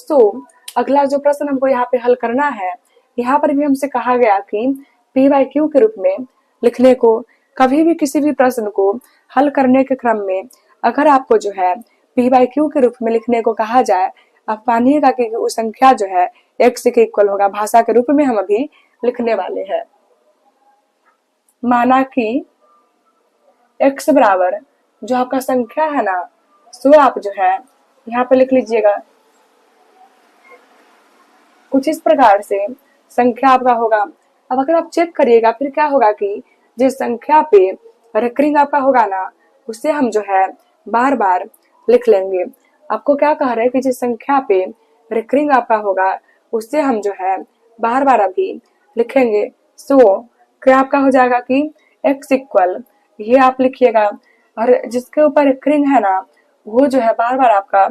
तो अगला जो प्रश्न हमको यहाँ पे हल करना है, यहाँ पर भी हमसे कहा गया कि पी बाई क्यू के रूप में लिखने को। कभी भी किसी भी प्रश्न को हल करने के क्रम में अगर आपको जो है पी बाई क्यू के रूप में लिखने को कहा जाए, आप मानिएगा कि उस संख्या जो है x के इक्वल होगा। भाषा के रूप में हम अभी लिखने वाले हैं। माना कि x बराबर जो आपका संख्या है ना, सो आप जो है यहाँ पे लिख लीजिएगा। कुछ इस प्रकार से संख्या आपका होगा। अब अगर आप चेक करिएगा फिर क्या होगा कि जिस संख्या पे रेकरिंग आपका होगा ना, उसे हम जो है बार बार लिख लेंगे। आपको क्या कह रहे हैं कि जिस संख्या पे रेकरिंग आपका होगा उससे हम जो है बार बार अभी लिखेंगे। सो क्या आपका हो जाएगा कि x इक्वल, ये आप लिखिएगा, और जिसके ऊपर रेकरिंग है ना वो जो है बार बार आपका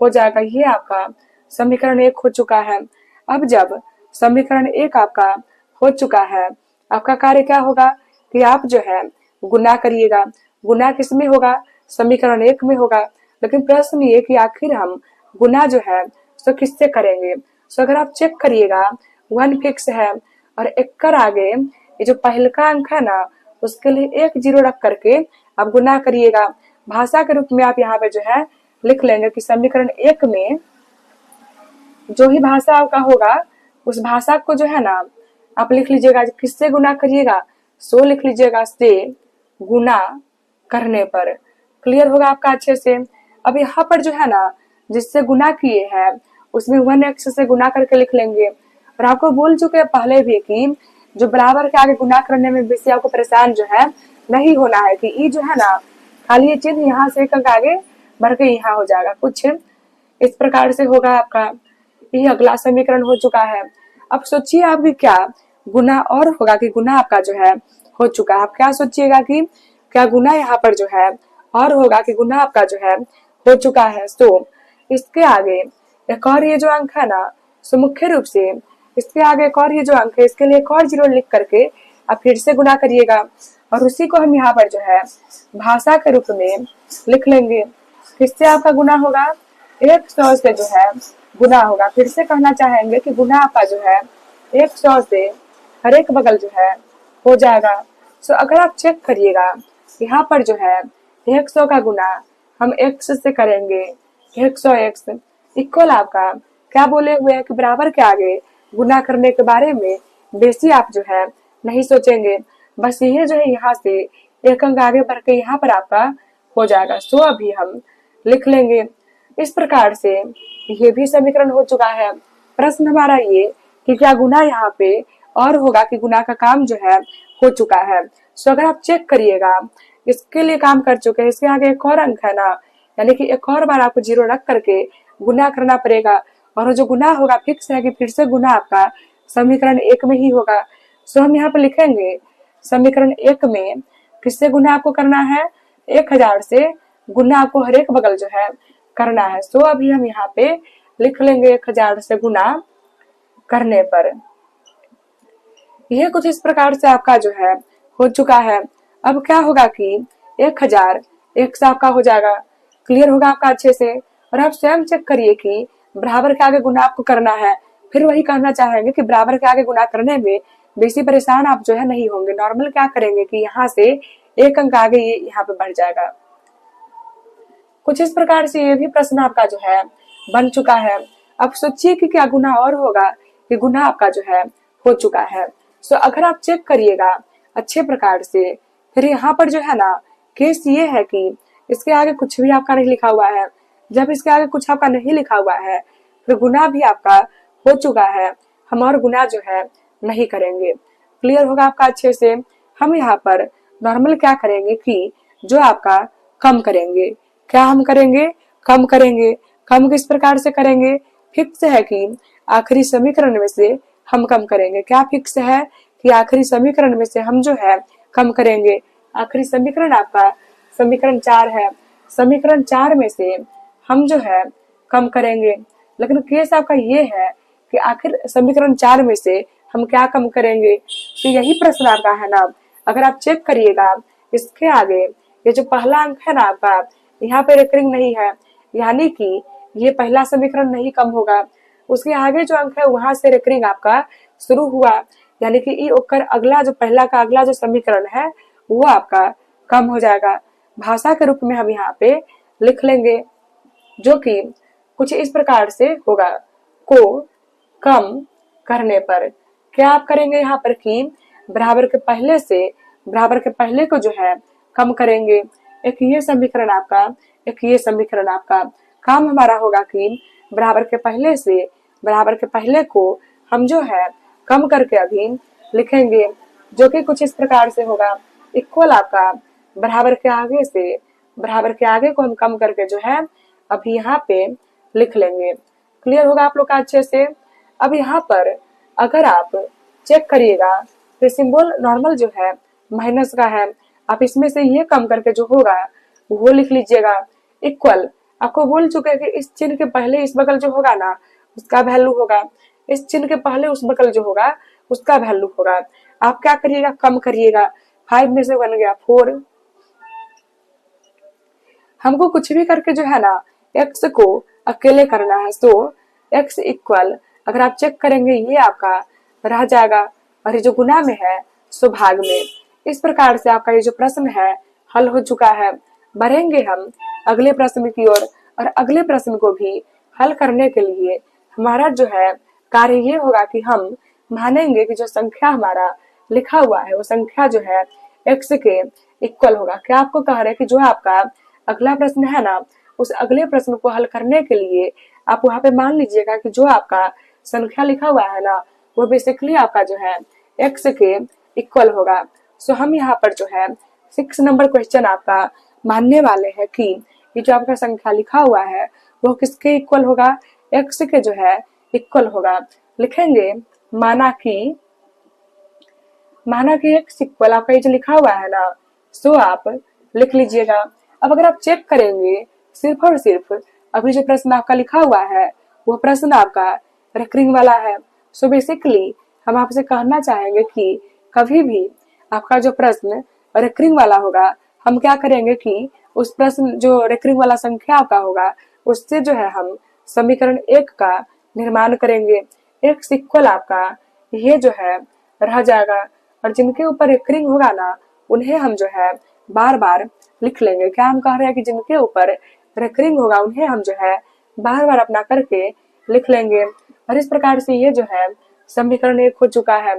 हो जाएगा। ये आपका समीकरण 1 हो चुका है। अब जब समीकरण 1 आपका हो चुका है, आपका कार्य क्या होगा कि आप जो है गुना करिएगा। गुना किस में होगा? समीकरण 1 में होगा। लेकिन प्रश्न ये कि आखिर हम गुना जो है सो किससे करेंगे? सो अगर आप चेक करिएगा 1 फिक्स है और 1 कर आगे ये जो पहले का अंक है ना उसके लिए 1 0 रख करके आप गुना करिएगा। भाषा के रूप में आप यहाँ पे जो है लिख लेंगे कि समीकरण 1 में जो ही भाषा आपका होगा उस भाषा को जो है ना आप लिख लीजिएगा। किससे गुना करिएगा? सो लिख लीजिएगा, से गुना करने पर। क्लियर होगा आपका अच्छे से। अब यहाँ पर जो है ना जिससे गुना किए हैं उसमें 1x से गुना करके लिख लेंगे। और आपको बोल चुके हैं पहले भी कि जो बराबर के आगे गुना करने में बेसी आपको परेशान जो है नहीं होना है, कि ये जो है ना खाली ये चिन्ह यहाँ से एक अंक आगे बढ़ के यहाँ हो जाएगा। कुछ इस प्रकार से होगा आपका। ये अगला समीकरण हो चुका है। अब सोचिए आपकी क्या गुना और होगा कि गुना आपका जो है हो चुका है। आप क्या सोचिएगा कि क्या गुना यहाँ पर जो है और होगा कि गुना आपका जो है हो चुका है। तो इसके आगे एक और ये जो अंक है ना, सो मुख्य रूप से इसके आगे एक और ये जो अंक है इसके लिए एक और 0 लिख करके आप फिर से गुना करिएगा। और उसी को हम यहाँ पर जो है भाषा के रूप में लिख लेंगे। किससे आपका गुना होगा? 100 से जो है गुना होगा। फिर से कहना चाहेंगे कि गुना आपका जो है 100 से हर एक बगल जो है हो जाएगा। सो अगर आप चेक करिएगा यहाँ पर जो है 100 का गुना हम x से करेंगे। 100x इक्वल आपका क्या बोले हुए हैं कि बराबर के आगे गुना करने के बारे में बेसी आप जो है नहीं सोचेंगे। बस ये जो है यहाँ से एक अंक आगे बढ़ के यहाँ पर आपका हो जाएगा। सो अभी हम लिख लेंगे। इस प्रकार से ये भी समीकरण हो चुका है। प्रश्न हमारा ये कि क्या गुना यहाँ पे और होगा कि गुना का काम जो है हो चुका है। सो अगर आप चेक करिएगा इसके लिए काम कर चुके हैं। इसके आगे एक और अंक है ना, यानी कि एक और बार आपको 0 रख करके गुना करना पड़ेगा। और जो गुना होगा फिक्स है कि फिर से गुना आपका समीकरण 1 में ही होगा। सो हम यहाँ पे लिखेंगे समीकरण 1 में किससे गुना आपको करना है? 1000 से गुना आपको हर एक बगल जो है करना है। सो अभी हम यहाँ पे लिख लेंगे 1000 से गुना करने पर। यह कुछ इस प्रकार से आपका जो है हो चुका है। अब क्या होगा कि 1000 एक से आपका हो जाएगा। क्लियर होगा आपका अच्छे से। और आप स्वयं चेक करिए कि बराबर के आगे गुना आपको करना है। फिर वही कहना चाहेंगे कि बराबर के आगे गुना करने में बेसी परेशान आप जो है नहीं होंगे। नॉर्मल क्या करेंगे कि यहाँ से एक अंक आगे ये यहाँ पे बढ़ जाएगा। कुछ इस प्रकार से ये भी प्रश्न आपका जो है बन चुका है। अब सोचिए कि क्या गुना और होगा कि गुना आपका जो है हो चुका है। सो अगर आप चेक करिएगा अच्छे प्रकार से, फिर यहाँ पर जो है ना केस ये है कि इसके आगे कुछ भी आपका नहीं लिखा हुआ है। जब इसके आगे कुछ आपका नहीं लिखा हुआ है फिर गुना भी आपका हो चुका है, हम और गुना जो है नहीं करेंगे। क्लियर होगा आपका अच्छे से। हम यहाँ पर नॉर्मल क्या करेंगे कि जो आपका कम करेंगे। क्या हम करेंगे? कम करेंगे। कम किस प्रकार से करेंगे? फिक्स है कि आखिरी समीकरण में से हम कम करेंगे। क्या फिक्स है कि आखिरी समीकरण में से हम जो है कम करेंगे। आखिरी समीकरण आपका समीकरण 4 है। समीकरण 4 में से हम जो है कम करेंगे। लेकिन केस आपका ये है कि आखिर समीकरण 4 में से हम क्या कम करेंगे। तो यही प्रश्न आपका है ना। अगर आप चेक करिएगा इसके आगे ये जो पहला अंक है ना आपका, यहाँ पे रेकरिंग नहीं है, यानी कि ये पहला समीकरण नहीं कम होगा, उसके आगे जो अंक है वहां से रेकरिंग आपका शुरू हुआ, यानी कि ई ओकर अगला जो पहला का अगला जो समीकरण है वो आपका कम हो जाएगा। भाषा के रूप में हम यहाँ पे लिख लेंगे, जो कि कुछ इस प्रकार से होगा। को कम करने पर क्या आप करेंगे यहाँ पर कि बराबर के पहले से बराबर के पहले को जो है कम करेंगे। एक ये समीकरण आपका, एक ये समीकरण आपका। काम हमारा होगा कि बराबर के पहले से बराबर के पहले को हम जो है कम करके अभी लिखेंगे, जो कि कुछ इस प्रकार से होगा। इक्वल आपका बराबर के आगे से बराबर के आगे को हम कम करके जो है अभी यहाँ पे लिख लेंगे। क्लियर होगा आप लोग का अच्छे से। अब यहाँ पर अगर आप चेक करिएगा तो सिंबल नॉर्मल जो है माइनस का है, आप इसमें से ये कम करके जो होगा वो लिख लीजिएगा। इक्वल आपको बोल चुके हैं कि इस चिन्ह के पहले इस बगल जो होगा ना उसका वैल्यू होगा, इस चिन्ह के पहले उस बगल जो होगा उसका वैल्यू होगा। आप क्या करिएगा, कम करिएगा। 5 में से बन गया 4। हमको कुछ भी करके जो है ना x को अकेले करना है, तो x इक्वल अगर आप चेक करेंगे ये आपका रह जाएगा, और ये जो गुना में है सो भाग में। इस प्रकार से आपका ये जो प्रश्न है हल हो चुका है। बढ़ेंगे हम अगले प्रश्न की ओर, और अगले प्रश्न को भी हल करने के लिए हमारा जो है कार्य ये होगा कि हम मानेंगे कि जो संख्या हमारा लिखा हुआ है वो संख्या जो है x के इक्वल होगा। क्या आपको कह रहे हैं कि जो आपका अगला प्रश्न है ना उस अगले प्रश्न को हल करने के लिए आप वहां पे मान लीजिएगा कि जो आपका संख्या लिखा हुआ है ना वो बेसिकली आपका जो है x के इक्वल होगा। सो हम यहाँ पर जो है 6 नंबर क्वेश्चन आपका मानने वाले हैं कि ये जो आपका संख्या लिखा हुआ है वो किसके इक्वल होगा, x के जो है इक्वल होगा। लिखेंगे माना कि x इक्वल आपका ये जो लिखा हुआ है ना सो आप लिख लीजिएगा। अब अगर आप चेक करेंगे सिर्फ और सिर्फ अभी जो प्रश्न आपका लिखा हुआ है वो प्रश्न आपका रेकरिंग वाला है। सो बेसिकली हम आपसे कहना चाहेंगे कि कभी भी आपका जो प्रश्न रेकरिंग वाला होगा हम क्या करेंगे कि उस प्रश्न जो रेकरिंग वाला संख्या आपका होगा उससे जो है हम समीकरण 1 का निर्माण करेंगे। x इक्वल आपका ये जो है रह जाएगा, और जिनके ऊपर रेकरिंग होगा ना उन्हें हम जो है बार बार लिख लेंगे। क्या हम कह रहे हैं कि जिनके ऊपर रेकरिंग होगा उन्हें हम जो है बार बार अपना करके लिख लेंगे। और इस प्रकार से ये जो है समीकरण 1 हो चुका है।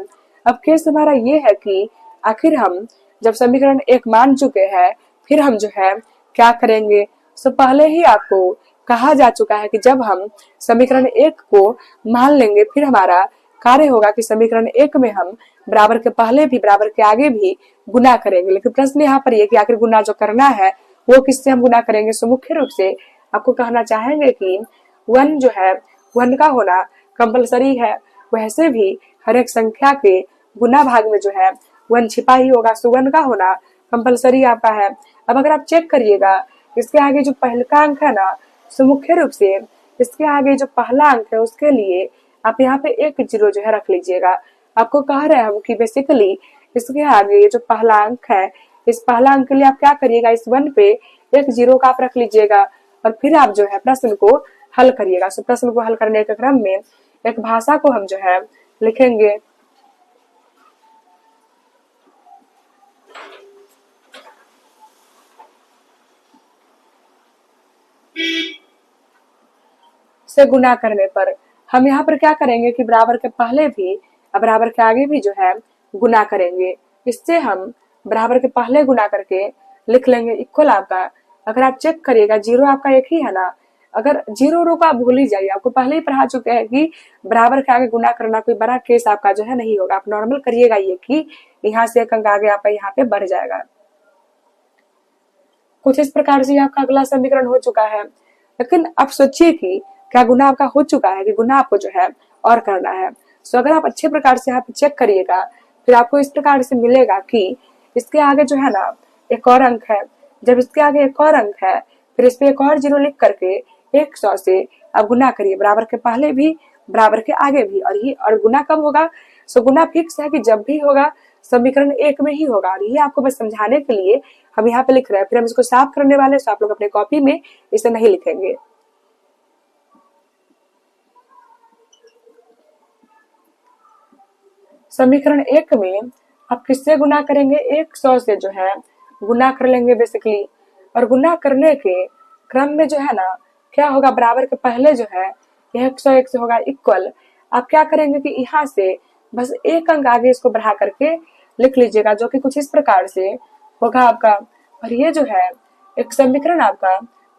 अब केस हमारा ये है कि आखिर हम जब समीकरण 1 मान चुके हैं फिर हम जो है क्या करेंगे। सो पहले ही आपको कहा जा चुका है कि जब हम समीकरण 1 को मान लेंगे फिर हमारा कार्य होगा कि समीकरण 1 में हम बराबर के पहले भी बराबर के आगे भी गुना करेंगे। लेकिन प्रश्न यहाँ पर ये कि आखिर गुना जो करना है वो किससे हम गुना करेंगे। सो मुख्य रूप से आपको कहना चाहेंगे कि 1 जो है 1 का होना कंपलसरी है। वैसे भी हर एक संख्या के गुना भाग में जो है 1 छिपा ही होगा, सो 1 का होना कंपलसरी आपका है। अब अगर आप चेक करिएगा इसके आगे जो पहला अंक है ना सो मुख्य रूप से इसके आगे जो पहला अंक है उसके लिए आप यहाँ पे 1 0 जो है रख लीजिएगा। आपको कह रहे हैं हम कि बेसिकली इसके आगे ये जो पहला अंक है इस पहला अंक के लिए आप क्या करिएगा, इस 1 पे 1 0 का आप रख लीजिएगा और फिर आप जो है प्रश्न को हल करिएगा। सो प्रश्न को हल करने के क्रम में एक भाषा को हम जो है लिखेंगे। से गुना करने पर हम यहाँ पर क्या करेंगे कि बराबर के पहले भी और बराबर के आगे भी जो है गुना करेंगे। इससे हम बराबर के पहले गुना करके लिख लेंगे इक्वल आपका। अगर आप चेक करिएगा 0 आपका एक ही है ना, अगर 0 रो को आप भूल ही जाइए, आपको पहले ही पढ़ा चुके हैं कि बराबर के आगे गुना करना कोई बड़ा केस आपका जो है नहीं होगा। आप नॉर्मल करिएगा ये कि यहाँ से एक अंक आगे आपका यहाँ पे बढ़ जाएगा। कुछ इस प्रकार से आपका अगला समीकरण हो चुका है। लेकिन आप सोचिए कि क्या गुना आपका हो चुका है कि गुना आपको जो है और करना है। सो अगर आप अच्छे प्रकार से यहाँ पे चेक करिएगा फिर आपको इस प्रकार से मिलेगा कि इसके आगे जो है ना एक और अंक है। जब इसके आगे एक और अंक है फिर इस पे एक और 0 लिख करके 100 से आप गुना करिए, बराबर के पहले भी बराबर के आगे भी। और गुना कब होगा, सो गुना फिक्स है कि जब भी होगा समीकरण 1 में ही होगा। और ये आपको बस समझाने के लिए हम यहाँ पे लिख रहे हैं। फिर हम इसको साफ करने वाले, सो आप लोग अपने कॉपी में इसे नहीं लिखेंगे। समीकरण 1 में आप किससे गुना करेंगे, 100 से जो है गुना कर लेंगे बेसिकली। और गुना करने के क्रम में जो है ना क्या होगा, बराबर के पहले जो है 101 से होगा इक्वल। आप क्या करेंगे कि यहाँ से बस एक अंक आगे इसको बढ़ा करके लिख लीजिएगा, जो कि कुछ इस प्रकार से होगा आपका। और ये जो है एक समीकरण आपका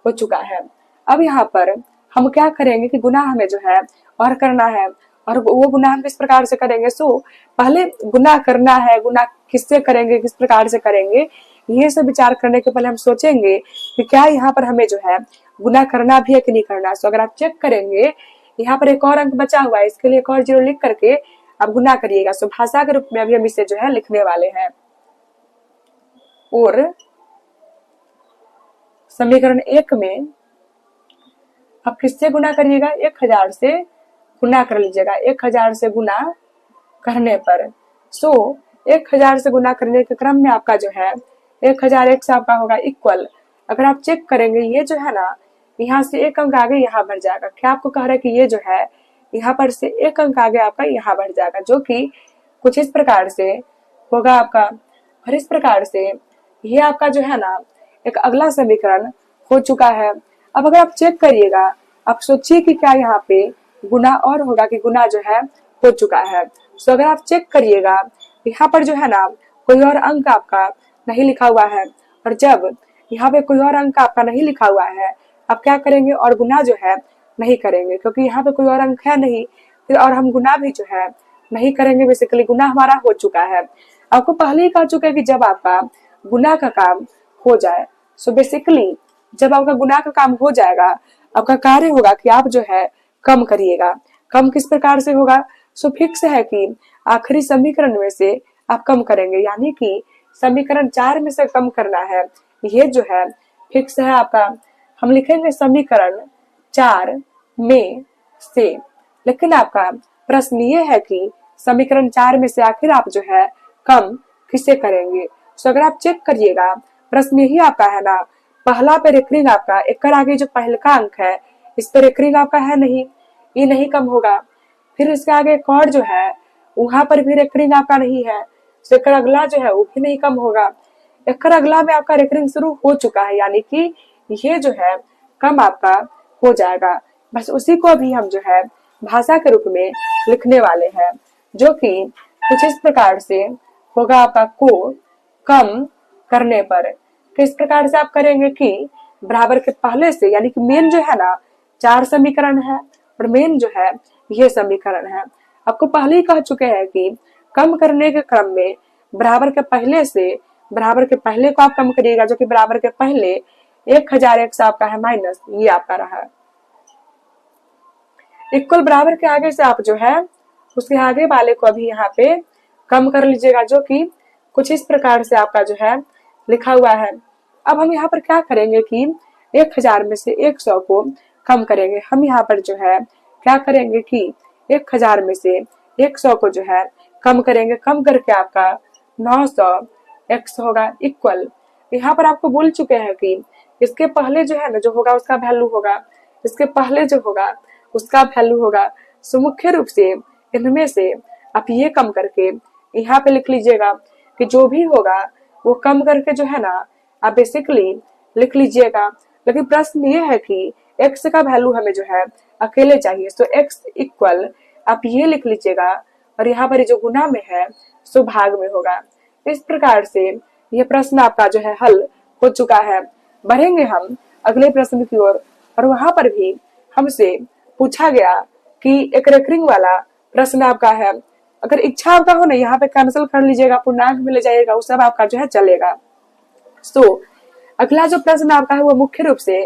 हो चुका है। अब यहाँ पर हम क्या करेंगे कि गुना हमें जो है और करना है, और वो गुना हम किस प्रकार से करेंगे। सो पहले गुना करना है, गुना किससे करेंगे, किस प्रकार से करेंगे, ये सब विचार करने के पहले हम सोचेंगे कि क्या यहाँ पर हमें जो है गुना करना भी है कि नहीं करना। सो अगर आप चेक करेंगे यहाँ पर एक और अंक बचा हुआ है, इसके लिए एक और 0 लिख करके आप गुना करिएगा। सो भाषा के रूप में अभी हम इसे जो है लिखने वाले हैं। और समीकरण 1 में आप किससे गुना करिएगा, 1000 से गुना कर लीजिएगा। 1000 से गुना करने पर 1000 से गुना करने के क्रम में आपका जो है 1001 से आपका होगा इक्वल। अगर आप चेक करेंगे ये जो है ना यहाँ से एक अंक आगे यहाँ बढ़ जाएगा। क्या आपको कह रहा है कि ये जो है यहाँ पर से एक अंक आगे आपका यहाँ बढ़ जाएगा, जो कि कुछ इस प्रकार से होगा आपका। और इस प्रकार से ये आपका जो है ना एक अगला समीकरण हो चुका है। अब अगर आप चेक करिएगा, आप सोचिए कि क्या यहाँ पे गुना और होगा कि गुना जो है हो चुका है। तो अगर आप चेक करिएगा यहाँ पर जो है ना कोई और अंक आपका नहीं लिखा हुआ है, और जब यहाँ पे कोई और अंक आपका नहीं लिखा हुआ है आप क्या करेंगे, और गुना जो है नहीं करेंगे, क्योंकि यहाँ पे कोई और अंक है नहीं, फिर और हम गुना भी जो है नहीं करेंगे। बेसिकली गुना हमारा हो चुका है। आपको पहले ही कह चुके हैं कि जब आपका गुना का काम हो जाए, सो बेसिकली जब आपका गुना का काम हो जाएगा आपका कार्य होगा कि आप जो है कम करिएगा। कम किस प्रकार से होगा, सो फिक्स है कि आखिरी समीकरण में से आप कम करेंगे, यानी कि समीकरण 4 में से कम करना है। ये जो है फिक्स है आपका। हम लिखेंगे समीकरण 4 में से, लेकिन आपका प्रश्न ये है कि समीकरण 4 में से आखिर आप जो है कम किसे करेंगे। सो अगर आप चेक करिएगा प्रश्न यही आपका है ना, पहला पे रेकरिंग आपका एक आगे जो पहले का अंक है इस पर रेकरिंग आपका है नहीं, ये नहीं कम होगा। फिर इसके आगे एक और जो है वहां पर भी रेकरिंग आपका नहीं है, तो एक अगला जो है वो भी नहीं कम होगा। एक अगला में आपका रेकरिंग शुरू हो चुका है, यानी कि ये जो है कम आपका हो जाएगा। बस उसी को अभी हम जो है भाषा के रूप में लिखने वाले हैं, जो कि कुछ इस प्रकार से होगा आपका को कम करने पर। किस प्रकार से आप करेंगे कि बराबर के पहले से, यानी कि मेन जो है ना 4 समीकरण है और मेन जो है ये समीकरण है। आपको पहले ही कह चुके हैं कि कम करने के क्रम में बराबर के पहले से बराबर के पहले को आप कम करिएगा, जो कि बराबर के पहले 1001 से आपका है माइनस, ये आपका रहा। इक्वल बराबर के आगे से आप जो है उसके आगे वाले को अभी यहाँ पे कम कर लीजिएगा, जो कि कुछ इस प्रकार से आपका जो है लिखा हुआ है। अब हम यहाँ पर क्या करेंगे कि 1000 में से 100 को कम करेंगे। हम यहाँ पर जो है क्या करेंगे कि 1000 में से 100 को जो है कम करेंगे। कम करके आपका 900 x होगा इक्वल। यहाँ पर आपको बोल चुके हैं कि इसके पहले जो है ना जो होगा उसका वैल्यू होगा, इसके पहले जो होगा उसका वैल्यू होगा। सो मुख्य रूप से इनमें से आप ये कम करके यहाँ पे लिख लीजिएगा कि जो भी होगा वो कम करके जो है ना आप बेसिकली लिख लीजिएगा। लेकिन प्रश्न ये है कि x का वैल्यू हमें जो है अकेले चाहिए, तो x इक्वल आप ये लिख लीजिएगा, और यहाँ पर जो गुना में है सो भाग में होगा। इस प्रकार से ये प्रश्न आपका जो है हल हो चुका है। बढ़ेंगे हम अगले प्रश्न की ओर, और वहां पर भी हमसे पूछा गया कि एक रेकरिंग वाला प्रश्न आपका है। अगर इच्छा आपका हो ना यहाँ पे कैंसिल कर लीजिएगा, पूर्णांक में ले जाइएगा, वो सब आपका जो है चलेगा। सो अगला जो प्रश्न आपका है वो मुख्य रूप से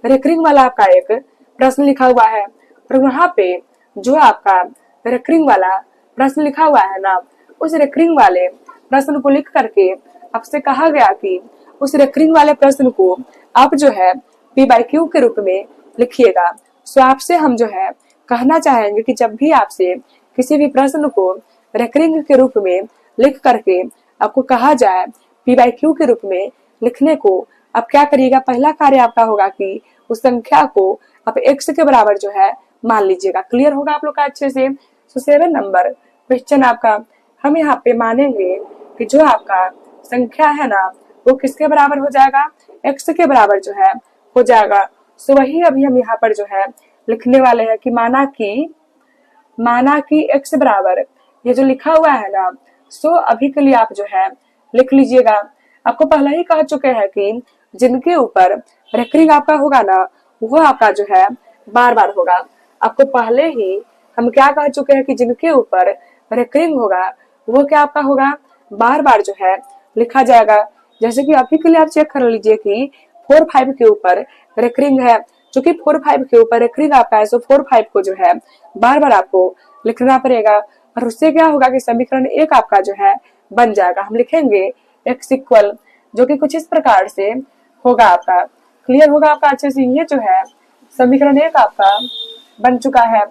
रेकरिंग वाला आपका एक प्रश्न लिखा हुआ है, और वहां पे जो आपका रेकरिंग वाला प्रश्न लिखा हुआ है ना उस रेकरिंग वाले प्रश्न को लिख करके आपसे कहा गया कि उस रेकरिंग वाले प्रश्न को आप जो है P/Q के रूप में लिखिएगा। सो आपसे हम जो है कहना चाहेंगे कि जब भी आपसे किसी भी प्रश्न को रेकरिंग के रूप में लिख करके आपको कहा जाए P/Q के रूप में लिखने को, आप क्या करिएगा, पहला कार्य आपका होगा कि उस संख्या को आप x के बराबर जो है मान लीजिएगा। क्लियर होगा आप लोग का अच्छे से। सो 7 नंबर क्वेश्चन आपका हम यहाँ पे मानेंगे कि जो आपका संख्या है ना वो किसके बराबर हो जाएगा, x के बराबर जो है हो जाएगा। सो वही अभी हम यहाँ पर जो है लिखने वाले हैं कि माना कि x बराबर ये जो लिखा हुआ है ना, सो अभी के लिए आप जो है लिख लीजिएगा। आपको पहले ही कह चुके हैं कि जिनके ऊपर रेकरिंग आपका होगा ना वो आपका जो है बार बार होगा। आपको पहले ही हम क्या कह चुके हैं कि जिनके ऊपर रेकरिंग होगा वो क्या आपका होगा, बार बार जो है लिखा जाएगा। जैसे कि अभी के लिए आप चेक कर लीजिए कि 4-5 के ऊपर रेकरिंग है, चूंकि 4-5 के ऊपर रेकरिंग आपका है, सो 4-5 को जो है बार बार आपको लिखना पड़ेगा। और उससे क्या होगा कि समीकरण 1 आपका जो है बन जाएगा। हम लिखेंगे x इक्वल, जो कि कुछ इस प्रकार से होगा आपका। क्लियर होगा आपका अच्छे से। ये जो है समीकरण 1 आपका बन चुका है।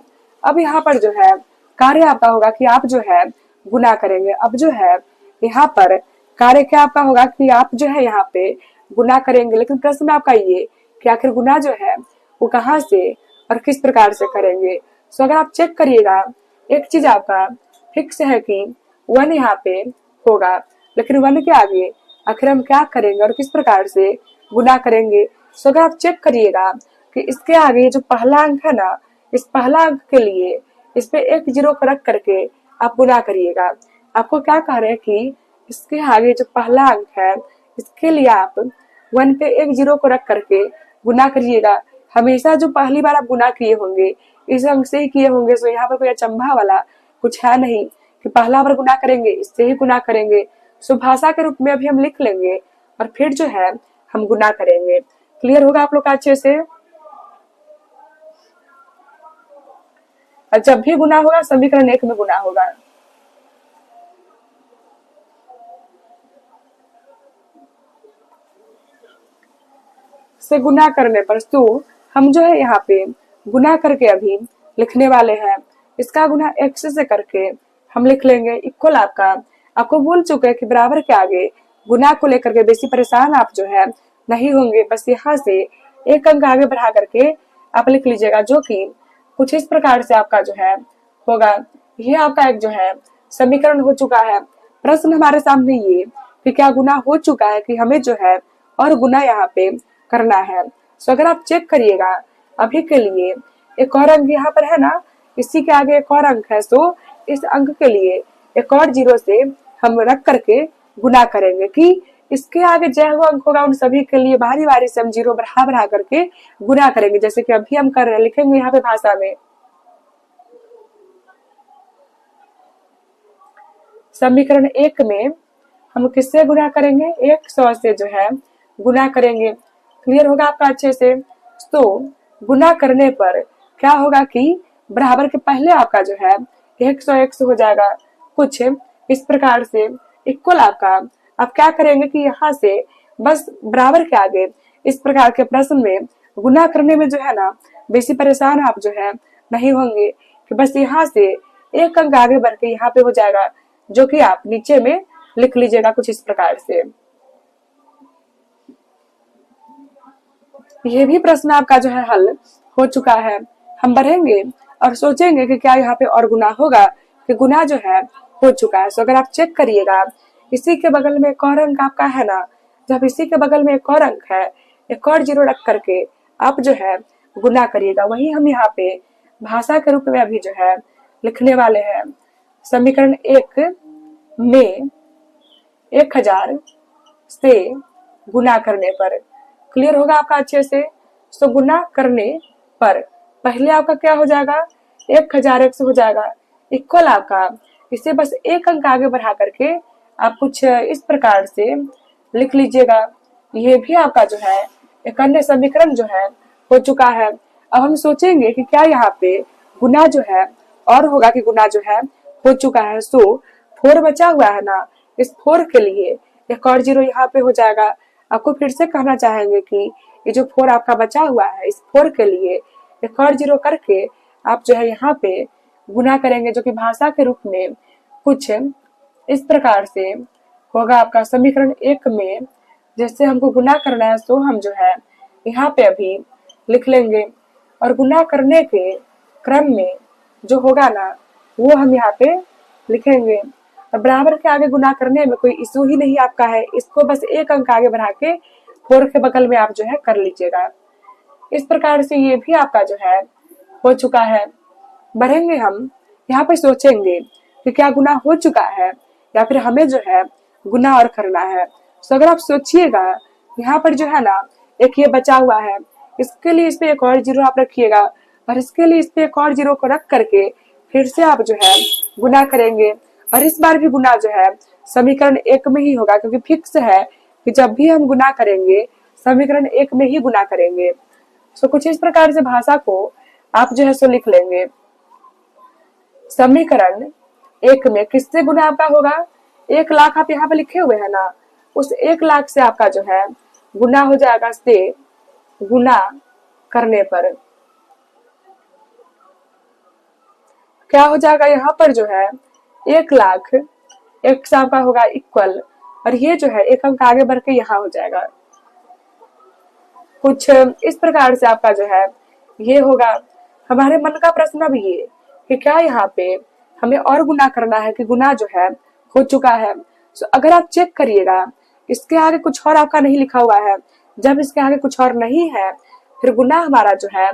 अब यहाँ पर जो है कार्य आपका होगा कि आप जो है गुना करेंगे। अब जो है यहाँ पर कार्य क्या आपका होगा कि आप जो है यहाँ पे गुना करेंगे, लेकिन प्रश्न आपका ये कि आखिर गुना जो है वो कहाँ से और किस प्रकार से करेंगे। सो अगर आप चेक करिएगा एक चीज आपका फिक्स है कि 1 यहाँ पे होगा, लेकिन 1 के आगे आखिर हम क्या करेंगे और किस प्रकार से गुना करेंगे। सो अगर आप चेक करिएगा कि इसके आगे जो पहला अंक है ना, इस पहला अंक के लिए इस पे एक जीरो को रख करके आप गुना करिएगा। आपको क्या कह रहे हैं कि इसके आगे जो पहला अंक है इसके लिए आप 1 पे एक जीरो को रख करके गुना करिएगा। हमेशा जो पहली बार आप गुना किए होंगे इस अंक से ही किए होंगे। सो यहाँ पर कोई अचंभा वाला कुछ है नहीं कि पहला बार गुना करेंगे इससे ही गुना करेंगे। सो भाषा के रूप में अभी हम लिख लेंगे और फिर जो है हम गुना करेंगे। क्लियर होगा आप लोग का अच्छे से। और जब भी गुना होगा समीकरण 1 में गुना होगा। से गुना करने पर तो हम जो है यहाँ पे गुना करके अभी लिखने वाले हैं। इसका गुना x से करके हम लिख लेंगे इक्वल आपको बोल चुके हैं कि बराबर के आगे गुना को लेकर के बेसी परेशान आप जो है नहीं होंगे। बस यहाँ से एक अंक आगे बढ़ा करके आप लिख लीजिएगा, जो कि कुछ इस प्रकार से आपका जो है होगा। ये आपका एक जो है समीकरण हो चुका है। प्रश्न हमारे सामने ये कि क्या गुना हो चुका है कि हमें जो है और गुना यहाँ पे करना है। सो अगर आप चेक करिएगा अभी के लिए एक और अंक यहाँ पर है ना, इसी के आगे एक और अंक है। सो इस अंक के लिए एक और जीरो से हम रख करके गुना करेंगे कि इसके आगे जय वो अंक होगा उन सभी के लिए बारी बारी से हम जीरो बढ़ा बढ़ा करके गुना करेंगे, जैसे कि अभी हम कर रहे हैं। लिखेंगे यहाँ पे भाषा में समीकरण 1 में हम किससे गुना करेंगे, 100 से जो है गुना करेंगे। क्लियर होगा आपका अच्छे से। तो गुना करने पर क्या होगा कि बराबर के पहले आपका जो है 100 हो जाएगा कुछ इस प्रकार से इक्वल आप क्या करेंगे कि यहाँ से बस बराबर के आगे इस प्रकार के प्रश्न में गुना करने में जो है ना बेसी परेशान आप जो है नहीं होंगे कि बस यहाँ से एक अंक आगे बढ़ के यहाँ पे हो जाएगा, जो कि आप नीचे में लिख लीजिएगा कुछ इस प्रकार से। ये भी प्रश्न आपका जो है हल हो चुका है। हम बढ़ेंगे और सोचेंगे कि क्या यहाँ पे और गुना होगा कि गुना जो है हो चुका है। सो अगर आप चेक करिएगा इसी के बगल में एक और अंक आपका है ना, जब इसी के बगल में एक और अंक है एक और जीरो रख करके आप जो है गुना करिएगा। वही हम यहाँ पे भाषा के रूप में अभी जो है लिखने वाले हैं। समीकरण 1 में 1000 से गुना करने पर। क्लियर होगा आपका अच्छे से। सो गुना करने पर पहले आपका क्या हो जाएगा 1001 हो जाएगा इक्वल इसे बस एक अंक आगे बढ़ा करके आप कुछ इस प्रकार से लिख लीजिएगा। ये भी आपका जो है एक अन्य समीकरण जो है हो चुका है। अब हम सोचेंगे कि क्या यहाँ पे गुना जो है और होगा कि गुना जो है हो चुका है। सो 4 बचा हुआ है ना, इस 4 के लिए एक और जीरो यहाँ पे हो जाएगा। आपको फिर से कहना चाहेंगे कि ये जो 4 आपका बचा हुआ है इस 4 के लिए एक और जीरो करके आप जो है यहाँ पे गुना करेंगे, जो कि भाषा के रूप में कुछ इस प्रकार से होगा आपका। समीकरण 1 में जैसे हमको गुना करना है तो हम जो है यहाँ पे अभी लिख लेंगे और गुना करने के क्रम में जो होगा ना वो हम यहाँ पे लिखेंगे। तो बराबर के आगे गुना करने में कोई इशू ही नहीं आपका है। इसको बस एक अंक आगे बढ़ा के 4 के बगल में आप जो है कर लीजिएगा। इस प्रकार से ये भी आपका जो है हो चुका है। बढ़ेंगे हम, यहाँ पर सोचेंगे कि क्या गुना हो चुका है या फिर हमें जो है गुना और करना है। तो अगर आप सोचिएगा यहाँ पर जो है ना एक ये बचा हुआ है, इसके लिए इस पे एक और जीरो आप रखिएगा और इसके लिए इस पे एक और जीरो को रख करके फिर से आप जो है गुना करेंगे। और इस बार भी गुना जो है समीकरण 1 में ही होगा, क्योंकि फिक्स है कि जब भी हम गुना करेंगे समीकरण 1 में ही गुना करेंगे। तो कुछ इस प्रकार से भाषा को आप जो है सो लिख लेंगे। समीकरण 1 में किससे गुना आपका होगा, 1 लाख आप यहाँ पे लिखे हुए हैं ना, उस 1 लाख से आपका जो है गुना हो जाएगा से गुना करने पर क्या हो जाएगा, यहाँ पर जो है 1 लाख एक से आपका होगा इक्वल, और ये जो है एक अंक आगे बढ़ के यहाँ हो जाएगा। कुछ इस प्रकार से आपका जो है ये होगा। हमारे मन का प्रश्न अब ये कि क्या यहाँ पे हमें और गुना करना है कि गुना जो है हो चुका है। तो अगर आप चेक करिएगा इसके आगे कुछ और आपका नहीं लिखा हुआ है, जब इसके आगे कुछ और नहीं है फिर गुना हमारा जो है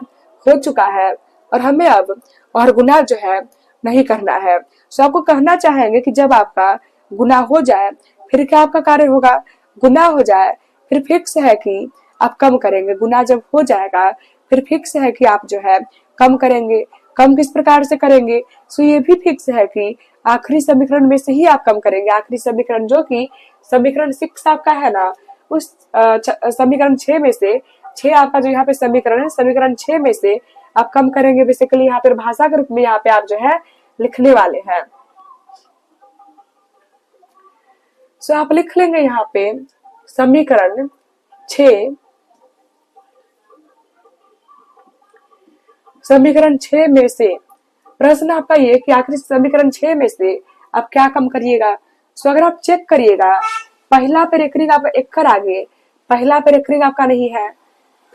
हो चुका है और हमें अब और गुना जो है नहीं करना है। तो आपको कहना चाहेंगे कि जब आपका गुना हो जाए फिर क्या आपका कार्य होगा, गुना हो जाए फिर फिक्स है कि आप कम करेंगे। गुना जब हो जाएगा फिर फिक्स है कि आप जो है कम करेंगे। कम किस प्रकार से करेंगे, सो ये भी फिक्स है कि आखिरी समीकरण में से ही आप कम करेंगे। आखिरी समीकरण जो कि समीकरण 6 आपका है ना, उस समीकरण 6 में से 6 आपका जो यहाँ पे समीकरण है, समीकरण 6 में से आप कम करेंगे। बेसिकली यहाँ पे भाषा के रूप में यहाँ पे आप जो है लिखने वाले हैं। सो आप लिख लेंगे यहाँ पे समीकरण 6, समीकरण 6 में से प्रश्न आपका ये कि आखिरी समीकरण 6 में से आप क्या कम करिएगा। सो अगर आप चेक करिएगा पहला पे रेकरिंग आपका एक आगे, पहला पे रेकरिंग आपका नहीं है,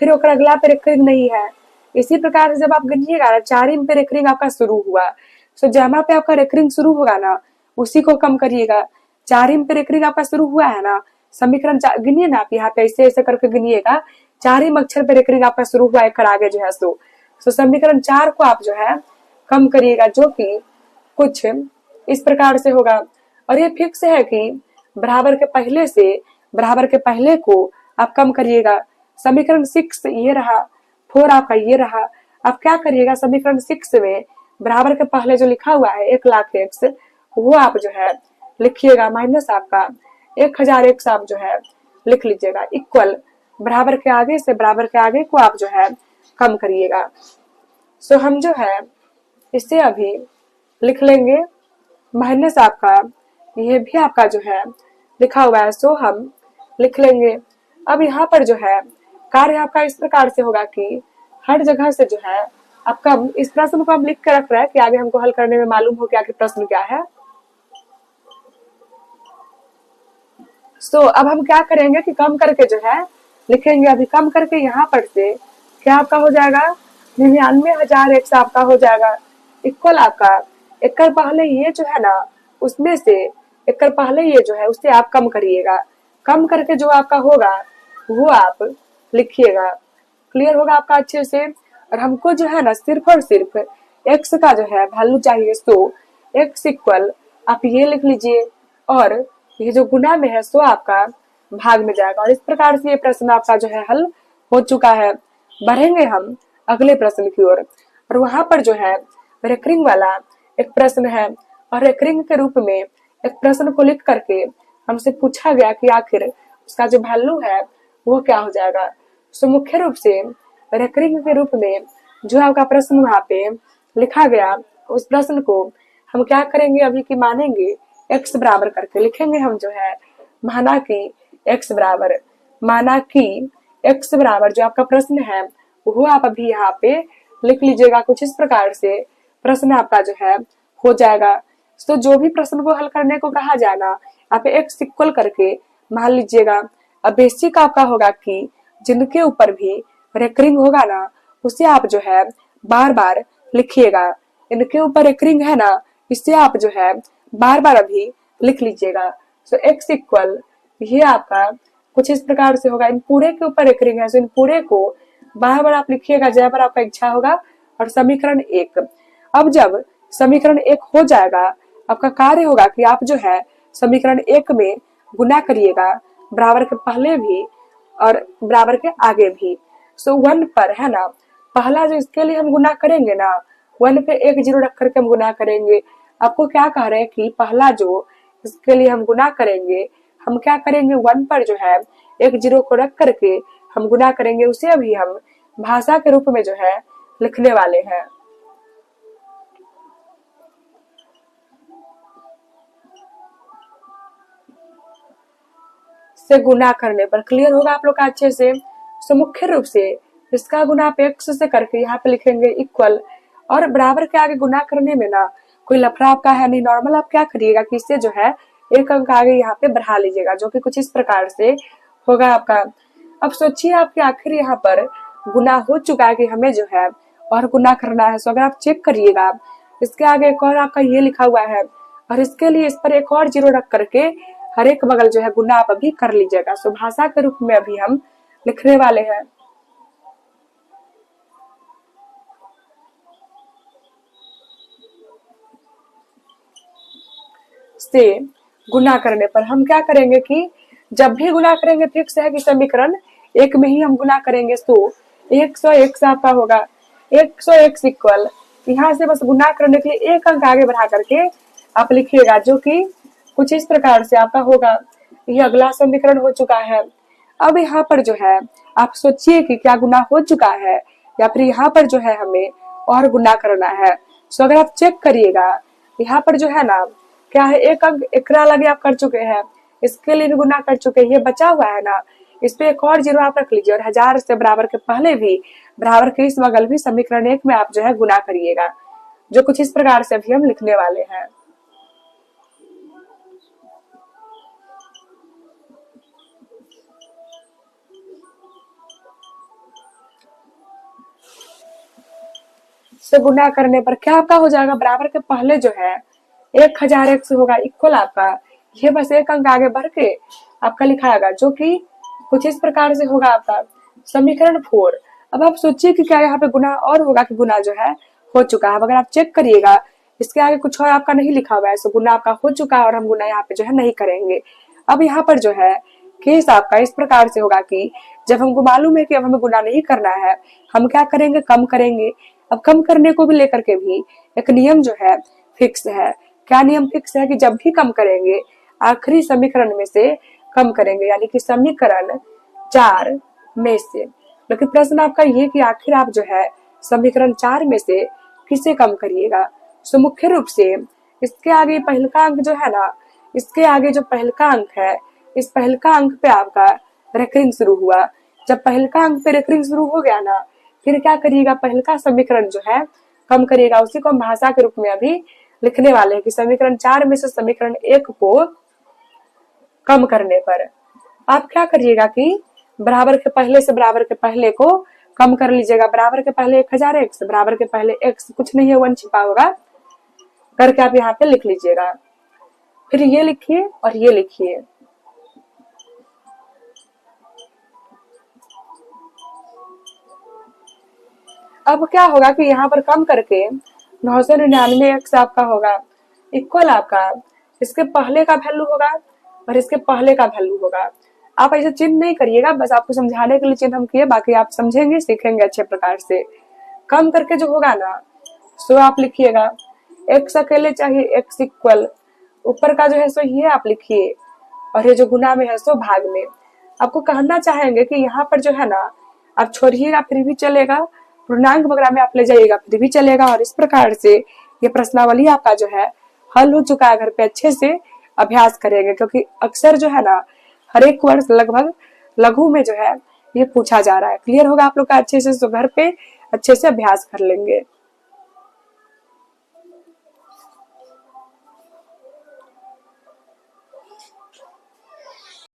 फिर ओकर अगला पे रेकरिंग नहीं है। इसी प्रकार से जब आप गिनिएगा ना 4 पे रेकरिंग आपका शुरू हुआ, सो जहाँ पे आपका रेकरिंग शुरू होगा ना उसी को कम करिएगा। 4 पे रेकरिंग आपका शुरू हुआ है ना, समीकरण गिनिए ना आप यहाँ पे ऐसे ऐसे करके गिनिएगा। 4 अक्षर पे रेकरिंग आपका शुरू हुआ एक आगे जो है सो समीकरण 4 को आप जो है कम करिएगा, जो कि कुछ इस प्रकार से होगा। और ये फिक्स है कि बराबर के पहले से बराबर के पहले को आप कम करिएगा। समीकरण 6 ये रहा, 4 आपका ये रहा। आप क्या करिएगा, समीकरण 6 में बराबर के पहले जो लिखा हुआ है 1 लाख x, वो आप जो है लिखिएगा माइनस आपका 1000 x आप जो है लिख लीजिएगा, इक्वल बराबर के आगे से बराबर के आगे को आप जो है कम करिएगा। सो हम जो है इसे अभी लिख लेंगे माइनस आपका ये भी आपका जो है लिखा हुआ है, सो हम लिख लेंगे। अब यहाँ पर जो है कार्य आपका इस प्रकार से होगा कि हर जगह से जो है आपका इस प्रश्न को हम लिख के रख रहे हैं कि आगे हमको हल करने में मालूम हो क्या कि प्रश्न क्या है। सो अब हम क्या करेंगे कि कम करके जो है लिखेंगे। अभी कम करके यहाँ पर से क्या आपका हो जाएगा, 99,000 x आपका हो जाएगा, इक्वल आपका एक पहले ये जो है ना उसमें से एक पहले ये जो है उससे आप कम करिएगा। कम करके जो आपका होगा वो आप लिखिएगा। क्लियर होगा आपका अच्छे से। और हमको जो है ना सिर्फ और सिर्फ x का जो है वैल्यू चाहिए, सो x इक्वल आप ये लिख लीजिए और ये जो गुना में है सो आपका भाग में जाएगा। और इस प्रकार से ये प्रश्न आपका जो है हल हो चुका है। बढ़ेंगे हम अगले प्रश्न की ओर, और वहां पर जो है रेकरिंग वाला एक प्रश्न है और रेकरिंग के रूप में एक प्रश्न को लिख करके हमसे पूछा गया कि आखिर उसका जो वैल्यू है वो क्या हो जाएगा। सो मुख्य रूप से रेकरिंग के रूप में जो आपका प्रश्न वहां पे लिखा गया उस प्रश्न को हम क्या करेंगे अभी की मानेंगे x बराबर करके लिखेंगे। हम जो है माना कि x बराबर, माना कि x बराबर जो आपका प्रश्न है वो आप अभी यहाँ पे लिख लीजिएगा। कुछ इस प्रकार से प्रश्न आपका जो है हो जाएगा। तो जो भी प्रश्न को हल करने को कहा जाए ना आप x इक्वल करके मान लीजिएगा। अब बेसिक आपका होगा कि जिनके ऊपर भी रेकरिंग होगा ना उसे आप जो है बार बार लिखिएगा। इनके ऊपर रेकरिंग है ना इसे आप जो है बार बार अभी लिख लीजिएगा। सो x इक्वल ये आपका कुछ इस प्रकार से होगा। इन पूरे के ऊपर रेकरिंग है, इन पूरे को बार बार आप लिखिएगा जय पर आपका इच्छा होगा। और समीकरण 1, अब जब समीकरण 1 हो जाएगा, आपका कार्य होगा कि आप जो है समीकरण 1 में गुना करिएगा, बराबर के पहले भी और बराबर के आगे भी। सो 1 पर है ना, पहला जो इसके लिए हम गुना करेंगे ना, 1 पे 1 जीरो रख करके हम गुना करेंगे। आपको क्या कह रहे हैं कि पहला जो इसके लिए हम गुना करेंगे, हम क्या करेंगे 1 पर जो है 1 जीरो को रख करके हम गुना करेंगे, उसे अभी हम भाषा के रूप में जो है लिखने वाले हैं। से गुना करने पर क्लियर होगा आप लोग का अच्छे से। तो मुख्य रूप से इसका गुना आप x से करके यहाँ पे लिखेंगे इक्वल, और बराबर के आगे गुना करने में ना कोई लफड़ा आपका है नहीं। नॉर्मल आप क्या करिएगा कि इससे जो है एक अंक आगे यहाँ पे बढ़ा लीजिएगा, जो कि कुछ इस प्रकार से होगा आपका। अब सोचिए आपके आखिर यहाँ पर गुना हो चुका है कि हमें जो है और गुना करना है। सो अगर आप चेक करिएगा, इसके आगे एक और आपका ये लिखा हुआ है, और इसके लिए इस पर एक और जीरो रख करके हर एक बगल जो है गुना आप अभी कर लीजिएगा। सो भाषा के रूप में अभी हम लिखने वाले हैं। से गुना करने पर हम क्या करेंगे कि जब भी गुना करेंगे फिक्स है कि समीकरण 1 में ही हम गुना करेंगे। तो 101 आपका होगा 101 इक्वल, यहाँ से बस गुना करने के लिए एक अंक आगे बढ़ा करके आप लिखिएगा, जो कि कुछ इस प्रकार से आपका होगा। ये अगला समीकरण हो चुका है। अब यहाँ पर जो है आप सोचिए कि क्या गुना हो चुका है या फिर यहाँ पर जो है हमें और गुना करना है। सो अगर आप चेक करिएगा, यहाँ पर जो है ना क्या है, एक अंक एकरा लगे आप कर चुके हैं, इसके लिए भी गुना कर चुके हैं। ये बचा हुआ है ना, इस पे एक और जीरो आप रख लीजिए, और 1000 से बराबर के पहले भी बराबर के इस बगल भी समीकरण 1 में आप जो है गुना करिएगा, जो कुछ इस प्रकार से अभी हम लिखने वाले हैं। से गुना करने पर क्या आपका हो जाएगा, बराबर के पहले जो है 1000x होगा इक्वल आपका, ये बस एक अंक आगे बढ़ के आपका लिखाएगा, जो कि कुछ इस प्रकार से होगा आपका समीकरण 4। अब आप सोचिए कि क्या यहाँ पे गुना और होगा कि गुना जो है हो चुका है। अगर आप चेक करिएगा, इसके आगे कुछ और आपका नहीं लिखा हुआ है। सो गुना आपका हो चुका है और हम गुना यहाँ पे जो है नहीं करेंगे। अब यहाँ पर जो है केस आपका इस प्रकार से होगा कि जब हमको मालूम है कि अब हमें गुना नहीं करना है, हम क्या करेंगे, कम करेंगे। अब कम करने को भी लेकर के भी एक नियम जो है फिक्स है। क्या नियम फिक्स है कि जब भी कम करेंगे आखिरी समीकरण में से कम करेंगे, यानी कि समीकरण 4 में से। लेकिन प्रश्न आपका ये कि आखिर आप जो है समीकरण 4 में से किसे कम करिएगा। सो मुख्य रूप से इसके आगे पहलका अंक जो है ना, इसके आगे जो पहलका अंक है, इस पहलका अंक पे आपका रेकरिंग शुरू हुआ। जब पहलका अंक पे रेकरिंग शुरू हो गया ना, फिर क्या करिएगा, पहलका समीकरण जो है कम करिएगा। उसी को हम भाषा के रूप में अभी लिखने वाले हैं कि समीकरण 4 में से समीकरण 1 को कम करने पर आप क्या करिएगा कि बराबर के पहले से बराबर के पहले को कम कर लीजिएगा। बराबर के पहले 1000x, बराबर के पहले x कुछ नहीं है, 1 छिपा होगा, करके आप यहाँ पे लिख लीजिएगा। फिर ये लिखिए और ये लिखिए। अब क्या होगा कि यहाँ पर कम करके 999x आपका होगा इक्वल आपका इसके पहले का वैल्यू होगा और इसके पहले का वैल्यू होगा। आप ऐसे चिन्ह नहीं करिएगा, बस आपको समझाने के लिए चिन्ह हम किए, बाकी आप समझेंगे सीखेंगे अच्छे प्रकार से। कम करके जो होगा ना, सो आप लिखिएगा x अकेले चाहिए, x इक्वल ऊपर का जो है सो ये आप लिखिए, और ये जो गुना में है सो भाग में। आपको कहना चाहेंगे कि यहाँ पर जो है ना आप छोड़िएगा फिर भी चलेगा, पूर्णांक वगैरह में आप ले जाइएगा फिर भी चलेगा। और इस प्रकार से ये प्रश्नावली आपका जो है हल हो चुका है। घर पे अच्छे से अभ्यास करेंगे, क्योंकि अक्सर जो है ना हर एक वर्ष लगभग लघु में जो है ये पूछा जा रहा है। क्लियर होगा आप लोग का अच्छे से, तो घर पे अच्छे से अभ्यास कर लेंगे।